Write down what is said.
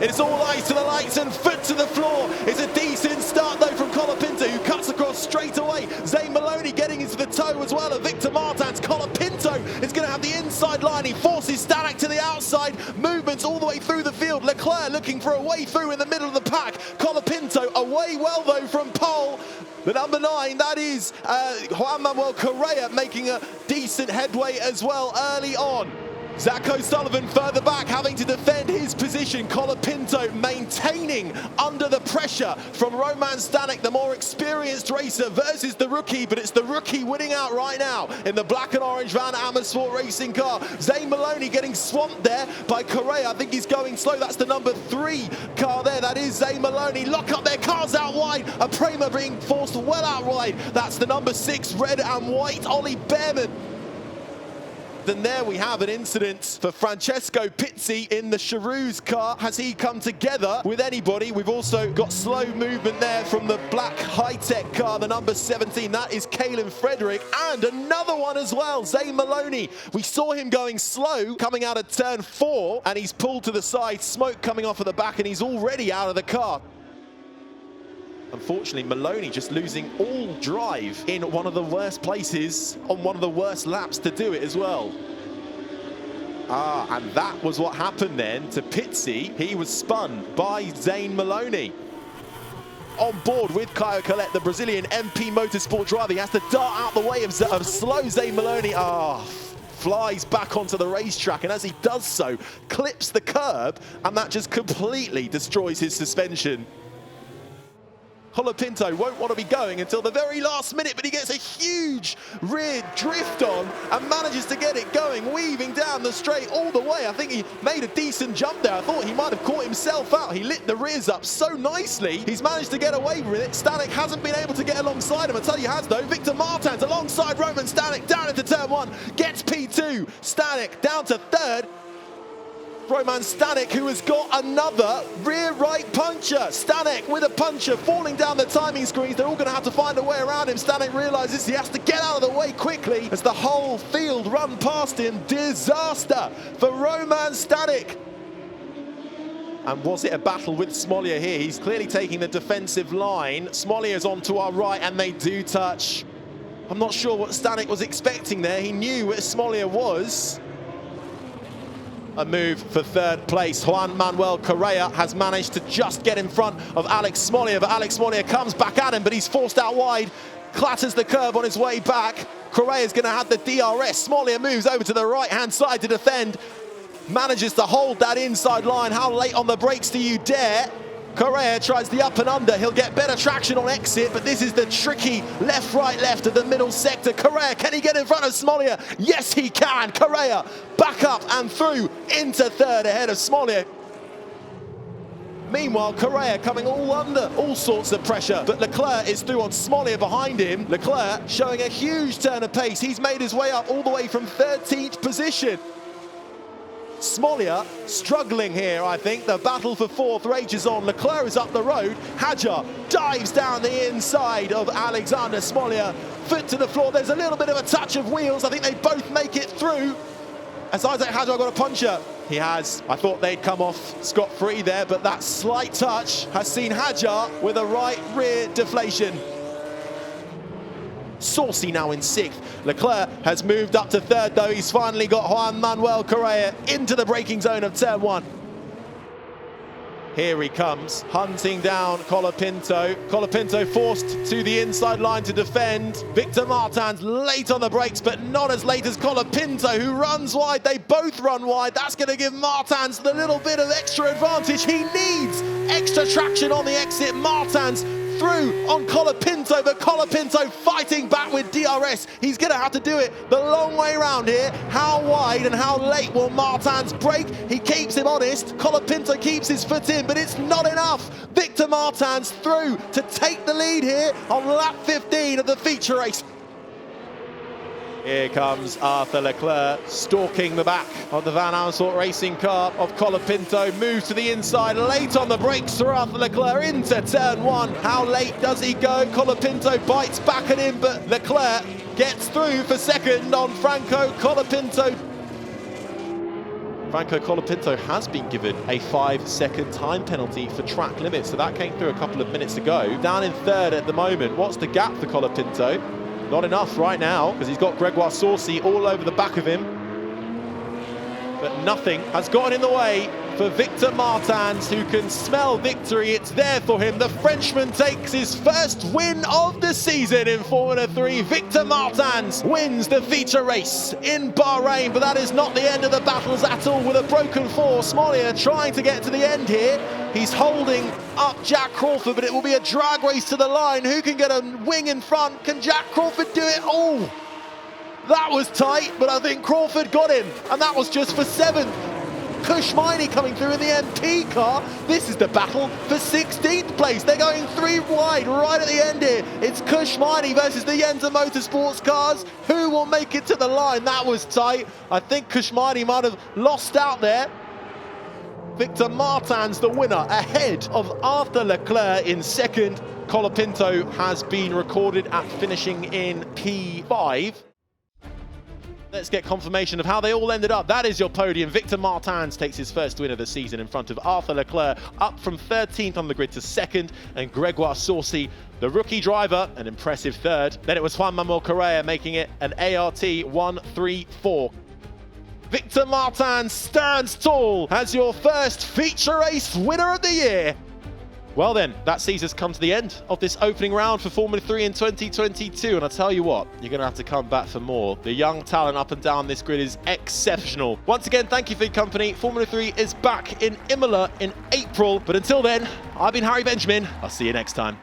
It's all eyes to the lights and foot to the floor. It's a decent start though from Colapinto, who cuts across straight away. Zane Maloney getting into the toe as well of Victor Martins. Colapinto is going to have the inside line. He forces Stanek to the outside. Movements all the way through the field. Leclerc looking for a way through in the middle of the pack. Colapinto away well though from pole. The number 9, that is Juan Manuel Correa, making a decent headway as well early on. Zach O'Sullivan further back, having to defend his position. Colapinto maintaining under the pressure from Roman Stanek, the more experienced racer, versus the rookie, but it's the rookie winning out right now in the black and orange Van Amersfoort racing car. Zane Maloney getting swamped there by Correa. I think he's going slow. That's the number 3 car there. That is Zane Maloney. Lock up their cars out wide. A Prima being forced well out wide. That's the number 6 red and white Ollie Behrman. Then there we have an incident for Francesco Pizzi in the Charouz car. Has he come together with anybody? We've also got slow movement there from the black high-tech car, the number 17. That is Kalen Frederick, and another one as well, Zane Maloney. We saw him going slow coming out of turn 4, and he's pulled to the side, smoke coming off of the back, and he's already out of the car. Unfortunately, Maloney just losing all drive in one of the worst places on one of the worst laps to do it as well. And that was what happened then to Pizzi. He was spun by Zane Maloney. On board with Caio Collet, the Brazilian MP Motorsport driver. He has to dart out the way of slow Zane Maloney. Flies back onto the racetrack, and as he does so, clips the curb, and that just completely destroys his suspension. Colapinto won't want to be going until the very last minute, but he gets a huge rear drift on and manages to get it going, weaving down the straight all the way. I think he made a decent jump there. I thought he might have caught himself out. He lit the rears up so nicely. He's managed to get away with it. Stanek hasn't been able to get alongside him. I tell you has though. Victor Martins alongside Roman Stanek down into turn 1, gets P2. Stanek down to 3rd. Roman Stanek, who has got another rear right puncture. Stanek with a puncture falling down the timing screens. They're all going to have to find a way around him. Stanek realizes he has to get out of the way quickly as the whole field run past him. Disaster for Roman Stanek. And was it a battle with Smollier here? He's clearly taking the defensive line. Smollier's on to our right, and they do touch. I'm not sure what Stanek was expecting there. He knew where Smollier was. A move for 3rd place. Juan Manuel Correa has managed to just get in front of Alex Smollier, but Alex Smollier comes back at him, but he's forced out wide, clatters the curb on his way back. Correa's going to have the DRS. Smollier moves over to the right-hand side to defend, manages to hold that inside line. How late on the brakes do you dare? Correa tries the up and under. He'll get better traction on exit, but this is the tricky left, right, left of the middle sector. Correa, can he get in front of Smollier? Yes, he can. Correa back up and through into 3rd ahead of Smollier. Meanwhile, Correa coming all under all sorts of pressure, but Leclerc is through on Smollier behind him. Leclerc showing a huge turn of pace. He's made his way up all the way from 13th position. Smollier struggling here, I think. The battle for 4th rages on. Leclerc is up the road. Hadjar dives down the inside of Alexander Smollier. Foot to the floor. There's a little bit of a touch of wheels. I think they both make it through. As Isaac Hadjar got a puncher. He has. I thought they'd come off scot-free there, but that slight touch has seen Hadjar with a right rear deflation. Saucy now in 6th. Leclerc has moved up to 3rd though. He's finally got Juan Manuel Correa into the braking zone of turn 1. Here he comes, hunting down Colapinto. Colapinto forced to the inside line to defend. Victor Martins late on the brakes, but not as late as Colapinto, who runs wide. They both run wide. That's going to give Martins the little bit of extra advantage. He needs extra traction on the exit. Martins through on Colapinto, but Colapinto fighting back with DRS. He's going to have to do it the long way around here. How wide and how late will Martins brake? He keeps him honest. Colapinto keeps his foot in, but it's not enough. Victor Martins through to take the lead here on lap 15 of the feature race. Here comes Arthur Leclerc, stalking the back of the Van Amersfoort racing car of Colapinto. Moves to the inside, late on the brakes for Arthur Leclerc into turn 1. How late does he go? Colapinto bites back at him, but Leclerc gets through for 2nd on Franco Colapinto. Franco Colapinto has been given a 5-second time penalty for track limits, so that came through a couple of minutes ago. Down in third at the moment. What's the gap for Colapinto? Not enough right now, because he's got Gregoire Saucy all over the back of him. But nothing has gotten in the way for Victor Martins, who can smell victory. It's there for him. The Frenchman takes his first win of the season in Formula 3. Victor Martins wins the feature race in Bahrain, but that is not the end of the battles at all. With a broken force, Mollier trying to get to the end here. He's holding up Jack Crawford, but it will be a drag race to the line. Who can get a wing in front? Can Jack Crawford do it? Oh, that was tight, but I think Crawford got him, and that was just for 7th. Kushmini coming through in the MP car. This is the battle for 16th place. They're going 3 wide right at the end here. It's Kushmini versus the Yenza Motorsports cars. Who will make it to the line? That was tight. I think Kushmini might have lost out there. Victor Martins, the winner, ahead of Arthur Leclerc in second. Colapinto has been recorded at finishing in P5. Let's get confirmation of how they all ended up. That is your podium. Victor Martins takes his first win of the season in front of Arthur Leclerc, up from 13th on the grid to second, and Gregoire Saucy, the rookie driver, an impressive third. Then it was Juan Manuel Correa making it an ART 1-3-4. Victor Martins stands tall as your first feature race winner of the year. Well then, that sees us come to the end of this opening round for Formula 3 in 2022, and I tell you what, you're going to have to come back for more. The young talent up and down this grid is exceptional. Once again, thank you for your company. Formula 3 is back in Imola in April, but until then, I've been Harry Benjamin. I'll see you next time.